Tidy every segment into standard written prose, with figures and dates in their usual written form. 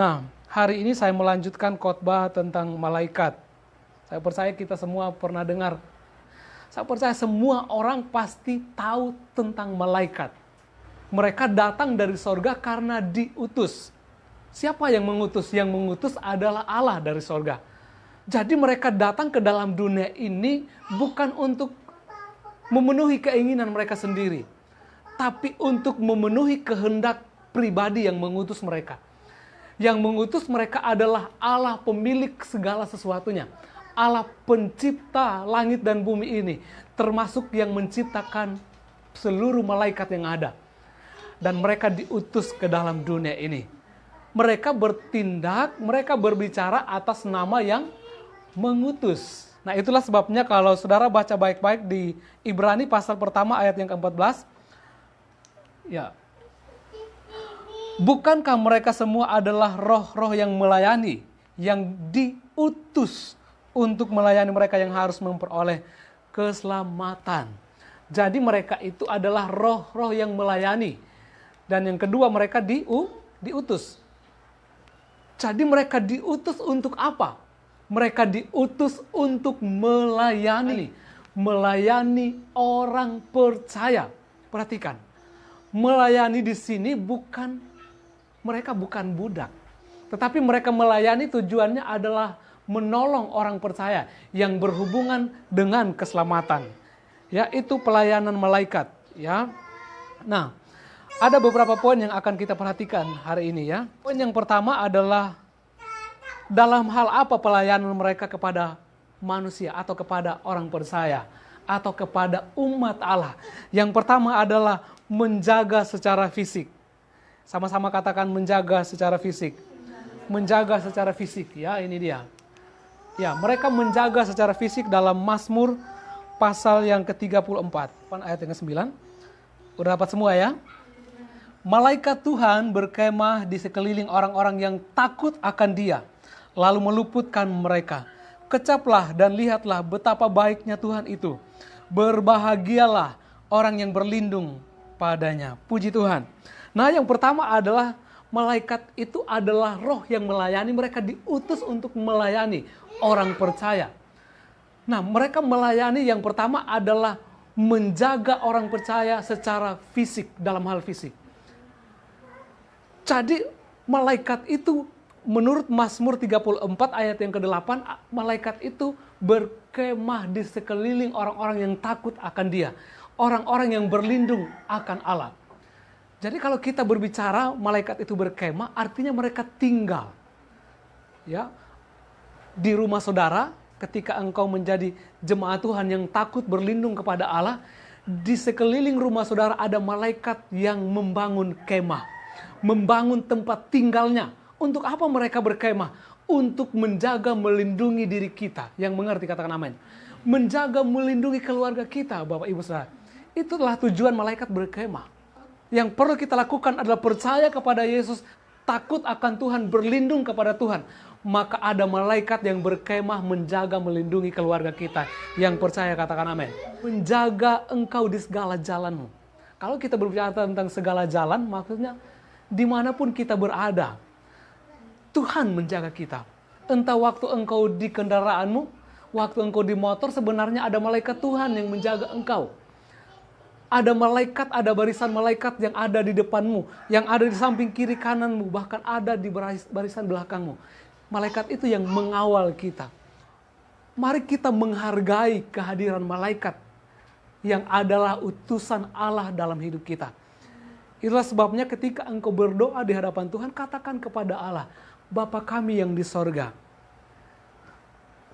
Nah, hari ini saya melanjutkan khotbah tentang malaikat. Saya percaya kita semua pernah dengar. Saya percaya semua orang pasti tahu tentang malaikat. Mereka datang dari sorga karena diutus. Siapa yang mengutus? Yang mengutus adalah Allah dari sorga. Jadi mereka datang ke dalam dunia ini bukan untuk memenuhi keinginan mereka sendiri, tapi untuk memenuhi kehendak pribadi yang mengutus mereka. Yang mengutus mereka adalah Allah pemilik segala sesuatunya. Allah pencipta langit dan bumi ini. Termasuk yang menciptakan seluruh malaikat yang ada. Dan mereka diutus ke dalam dunia ini. Mereka bertindak, mereka berbicara atas nama yang mengutus. Nah, itulah sebabnya kalau saudara baca baik-baik di Ibrani pasal pertama ayat yang ke-14. Ya. Bukankah mereka semua adalah roh-roh yang melayani, yang diutus untuk melayani mereka yang harus memperoleh keselamatan. Jadi mereka itu adalah roh-roh yang melayani. Dan yang kedua, mereka diutus. Jadi mereka diutus untuk apa? Mereka diutus untuk melayani. Melayani orang percaya. Perhatikan. Melayani di sini mereka bukan budak. Tetapi mereka melayani tujuannya adalah menolong orang percaya yang berhubungan dengan keselamatan. Ya, itu pelayanan malaikat, ya. Nah, ada beberapa poin yang akan kita perhatikan hari ini, ya. Poin yang pertama adalah dalam hal apa pelayanan mereka kepada manusia atau kepada orang percaya atau kepada umat Allah. Yang pertama adalah menjaga secara fisik. Sama-sama katakan menjaga secara fisik. Menjaga secara fisik, ya, ini dia. Ya, mereka menjaga secara fisik dalam Mazmur pasal yang ke-34, ayat yang ke-9. Udah dapat semua, ya? Malaikat Tuhan berkemah di sekeliling orang-orang yang takut akan Dia, lalu meluputkan mereka. Kecaplah dan lihatlah betapa baiknya Tuhan itu. Berbahagialah orang yang berlindung padanya. Puji Tuhan. Nah, yang pertama adalah malaikat itu adalah roh yang melayani. Mereka diutus untuk melayani orang percaya. Nah, mereka melayani yang pertama adalah menjaga orang percaya secara fisik, dalam hal fisik. Jadi, malaikat itu menurut Mazmur 34 ayat yang ke-8, malaikat itu berkemah di sekeliling orang-orang yang takut akan Dia. Orang-orang yang berlindung akan Allah. Jadi kalau kita berbicara malaikat itu berkemah, artinya mereka tinggal, ya, di rumah saudara. Ketika engkau menjadi jemaat Tuhan yang takut berlindung kepada Allah, di sekeliling rumah saudara ada malaikat yang membangun kemah, membangun tempat tinggalnya. Untuk apa mereka berkemah? Untuk menjaga, melindungi diri kita. Yang mengerti katakan amin. Menjaga, melindungi keluarga kita, Bapak Ibu Saudara. Itulah tujuan malaikat berkemah. Yang perlu kita lakukan adalah percaya kepada Yesus, takut akan Tuhan, berlindung kepada Tuhan. Maka ada malaikat yang berkemah menjaga, melindungi keluarga kita. Yang percaya katakan amin. Menjaga engkau di segala jalanmu. Kalau kita berbicara tentang segala jalan, maksudnya dimanapun kita berada, Tuhan menjaga kita. Entah waktu engkau di kendaraanmu, waktu engkau di motor, sebenarnya ada malaikat Tuhan yang menjaga engkau. Ada malaikat, ada barisan malaikat yang ada di depanmu, yang ada di samping kiri kananmu, bahkan ada di barisan belakangmu. Malaikat itu yang mengawal kita. Mari kita menghargai kehadiran malaikat yang adalah utusan Allah dalam hidup kita. Itulah sebabnya ketika engkau berdoa di hadapan Tuhan, katakan kepada Allah, Bapa kami yang di sorga,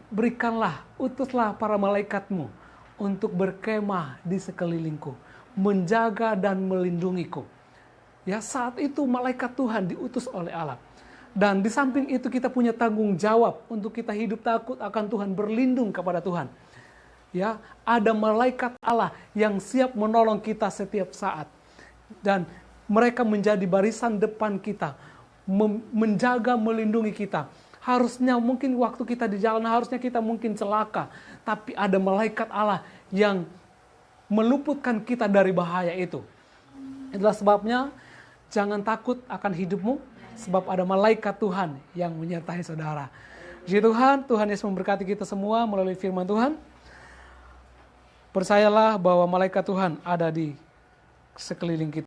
berikanlah, utuslah para malaikatmu untuk berkemah di sekelilingku, menjaga dan melindungiku. Ya, saat itu malaikat Tuhan diutus oleh Allah. Dan di samping itu kita punya tanggung jawab untuk kita hidup takut akan Tuhan, berlindung kepada Tuhan. Ya, ada malaikat Allah yang siap menolong kita setiap saat. Dan mereka menjadi barisan depan kita, menjaga, melindungi kita. Harusnya mungkin waktu kita di jalan, harusnya kita mungkin celaka. Tapi ada malaikat Allah yang meluputkan kita dari bahaya itu. Itulah sebabnya jangan takut akan hidupmu. sebab ada malaikat Tuhan yang menyertai saudara. Puji Tuhan, Tuhan Yesus memberkati kita semua melalui firman Tuhan. Percayalah bahwa malaikat Tuhan ada di sekeliling kita.